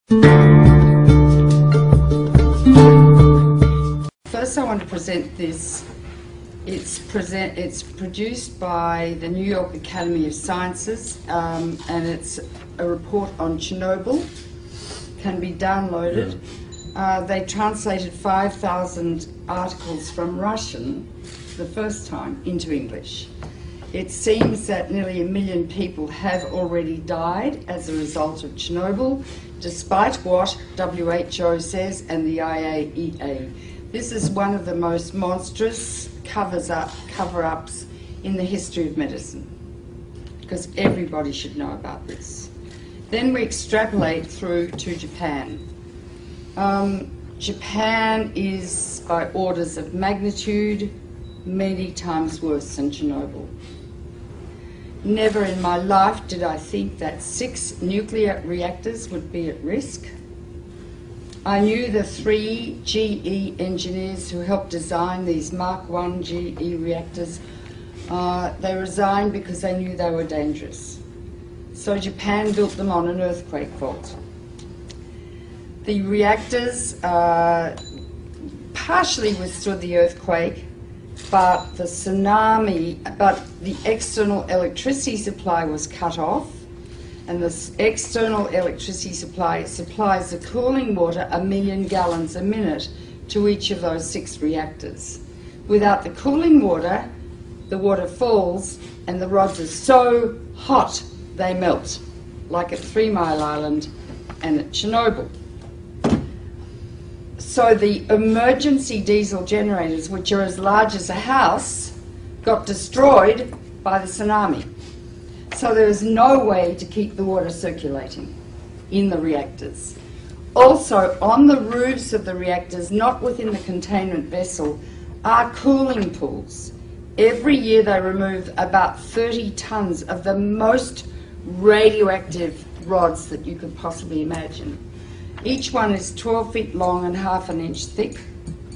First I want to present this. It's produced by the New York Academy of Sciences, and it's a report on Chernobyl. Can be downloaded. They translated 5,000 articles from Russian the first time into English. It seems that nearly 1 million people have already died as a result of Chernobyl, despite what WHO says and the IAEA. This is one of the most monstrous cover-ups in the history of medicine, because everybody should know about this. Then we extrapolate through to Japan. Japan is, by orders of magnitude, many times worse than Chernobyl. Never in my life did I think that 6 nuclear reactors would be at risk. I knew the 3 GE engineers who helped design these Mark I GE reactors. They resigned because they knew they were dangerous. So Japan built them on an earthquake fault. The reactors partially withstood the earthquake, but the external electricity supply was cut off, and this external electricity supply supplies the cooling water 1 million gallons a minute to each of those 6 reactors. Without the cooling water, the water falls and the rods are so hot they melt, like at 3 Mile Island and at Chernobyl. So the emergency diesel generators, which are as large as a house, got destroyed by the tsunami. So there is no way to keep the water circulating in the reactors. Also, on the roofs of the reactors, not within the containment vessel, are cooling pools. Every year they remove about 30 tons of the most radioactive rods that you could possibly imagine. Each one is 12 feet long and ½ an inch thick.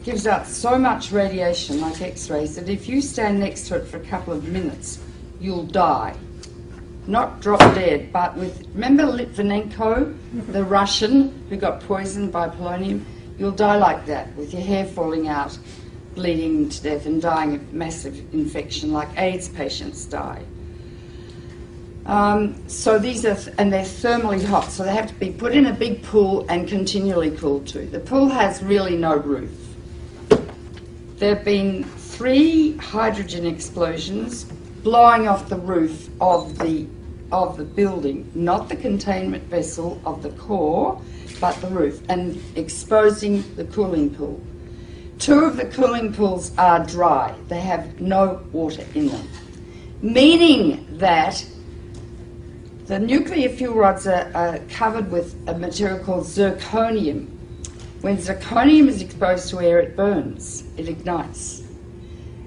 Gives out so much radiation, like X-rays, that if you stand next to it for a couple of minutes, you'll die. Not drop dead, but with, remember Litvinenko, the Russian who got poisoned by polonium? You'll die like that, with your hair falling out, bleeding to death and dying of massive infection, like AIDS patients die. So these are, and they're thermally hot, so they have to be put in a big pool and continually cooled too. The pool has really no roof. There have been 3 hydrogen explosions blowing off the roof of the building, not the containment vessel of the core, but the roof, and exposing the cooling pool. 2 of the cooling pools are dry. They have no water in them, meaning that the nuclear fuel rods are covered with a material called zirconium. When zirconium is exposed to air, it burns, it ignites.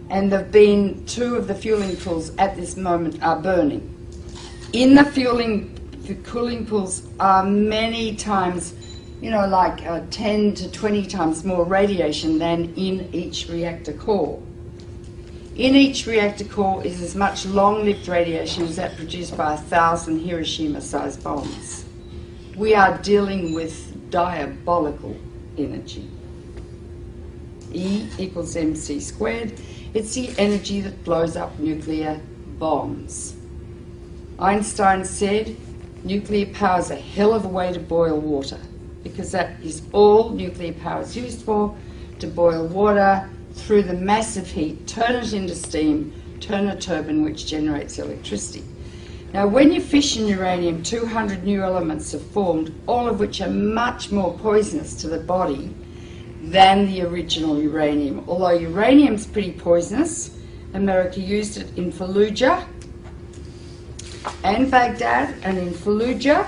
And there have been 2 of the fueling pools at this moment are burning. In the cooling pools are many times, like 10 to 20 times more radiation than in each reactor core. In each reactor core is as much long-lived radiation as that produced by 1,000 Hiroshima-sized bombs. We are dealing with diabolical energy. E equals mc squared. It's the energy that blows up nuclear bombs. Einstein said nuclear power is a hell of a way to boil water, because that is all nuclear power is used for, to boil water through the massive heat, turn it into steam, turn a turbine which generates electricity. Now when you fission uranium, 200 new elements are formed, all of which are much more poisonous to the body than the original uranium. Although uranium's pretty poisonous, America used it in Fallujah and Baghdad, and in Fallujah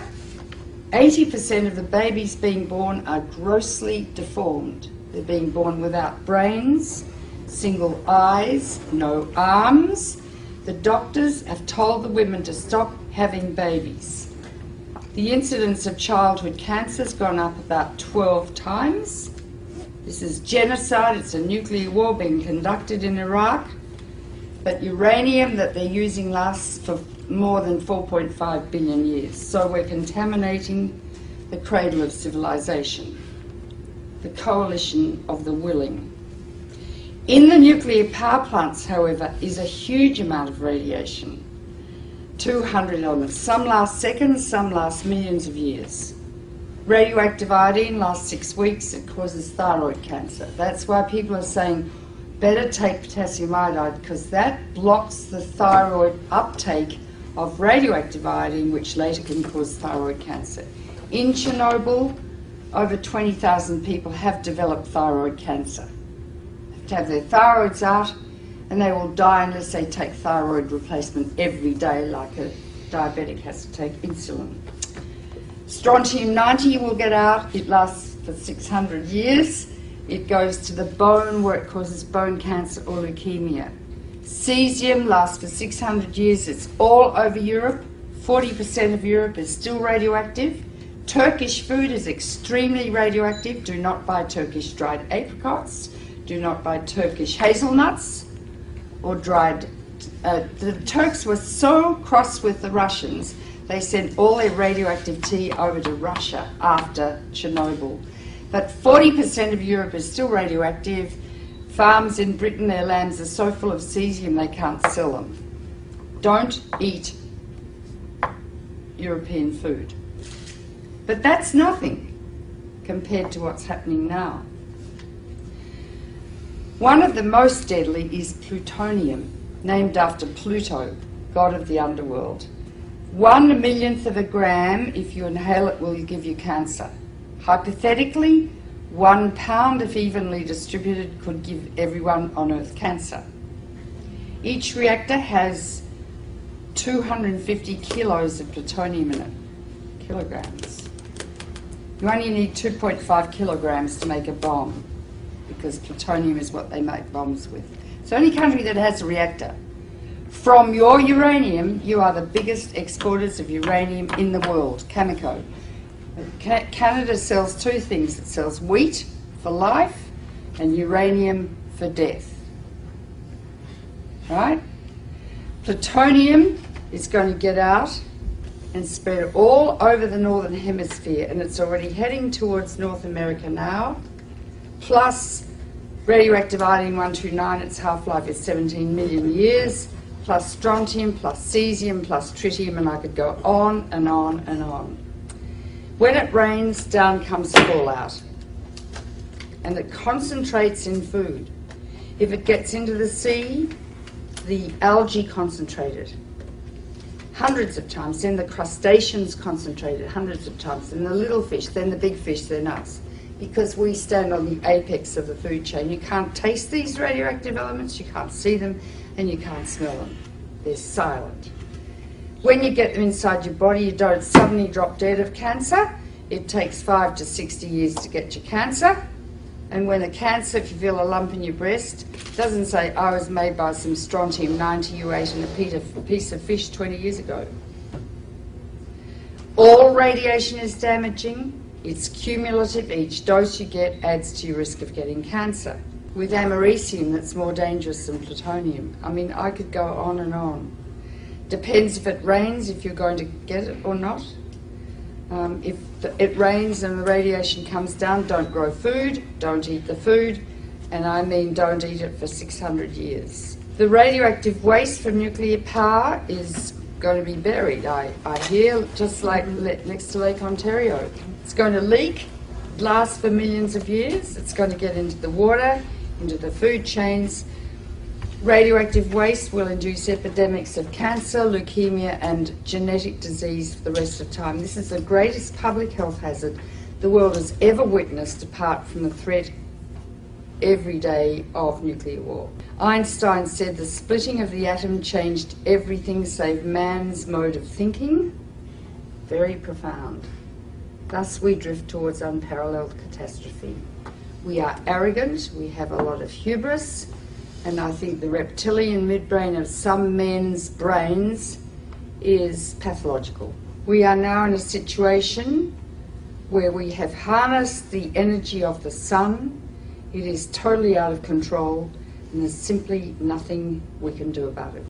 80% of the babies being born are grossly deformed. They're being born without brains, single eyes, no arms. The doctors have told the women to stop having babies. The incidence of childhood cancer has gone up about 12 times. This is genocide. It's a nuclear war being conducted in Iraq. But uranium that they're using lasts for more than 4.5 billion years. So we're contaminating the cradle of civilization, the coalition of the willing. In the nuclear power plants, however, is a huge amount of radiation. 200 elements. Some last seconds, some last millions of years. Radioactive iodine lasts 6 weeks. It causes thyroid cancer. That's why people are saying better take potassium iodide, because that blocks the thyroid uptake of radioactive iodine, which later can cause thyroid cancer. In Chernobyl, over 20,000 people have developed thyroid cancer. They have to have their thyroids out, and they will die unless they take thyroid replacement every day, like a diabetic has to take insulin. Strontium-90 will get out. It lasts for 600 years. It goes to the bone, where it causes bone cancer or leukemia. Cesium lasts for 600 years. It's all over Europe. 40% of Europe is still radioactive. Turkish food is extremely radioactive. Do not buy Turkish dried apricots. Do not buy Turkish hazelnuts or dried... the Turks were so cross with the Russians, they sent all their radioactive tea over to Russia after Chernobyl. But 40% of Europe is still radioactive. Farms in Britain, their lambs are so full of cesium they can't sell them. Don't eat European food. But that's nothing compared to what's happening now. One of the most deadly is plutonium, named after Pluto, god of the underworld. 1/1,000,000th of a gram, if you inhale it, will give you cancer. Hypothetically, 1 pound, if evenly distributed, could give everyone on Earth cancer. Each reactor has 250 kilos of plutonium in it, kilograms. You only need 2.5 kilograms to make a bomb, because plutonium is what they make bombs with. It's the only country that has a reactor. From your uranium, you are the biggest exporters of uranium in the world, Cameco. Canada sells two things. It sells wheat for life and uranium for death. Right? Plutonium is going to get out and spread all over the northern hemisphere, and it's already heading towards North America now. Plus radioactive iodine-129, its half-life is 17 million years, plus strontium, plus cesium, plus tritium, and I could go on and on and on. When it rains, down comes fallout, and it concentrates in food. If it gets into the sea, the algae concentrated hundreds of times, then the crustaceans concentrated hundreds of times, then the little fish, then the big fish, then us. Because we stand on the apex of the food chain. You can't taste these radioactive elements, you can't see them, and you can't smell them. They're silent. When you get them inside your body, you don't suddenly drop dead of cancer. It takes 5 to 60 years to get your cancer. And when a cancer, if you feel a lump in your breast, doesn't say, I was made by some strontium-90 you ate in a piece of fish 20 years ago. All radiation is damaging. It's cumulative. Each dose you get adds to your risk of getting cancer. With americium, that's more dangerous than plutonium. I mean, I could go on and on. Depends if it rains, if you're going to get it or not. If it rains and the radiation comes down, don't grow food, don't eat the food, and I mean don't eat it for 600 years. The radioactive waste from nuclear power is going to be buried, I hear, just like next to Lake Ontario. It's going to leak, last for millions of years. It's going to get into the water, into the food chains. Radioactive waste will induce epidemics of cancer, leukemia, and genetic disease for the rest of time. This is the greatest public health hazard the world has ever witnessed, apart from the threat every day of nuclear war. Einstein said the splitting of the atom changed everything save man's mode of thinking. Very profound. Thus we drift towards unparalleled catastrophe. We are arrogant, we have a lot of hubris, and I think the reptilian midbrain of some men's brains is pathological. We are now in a situation where we have harnessed the energy of the sun. It is totally out of control, and there's simply nothing we can do about it.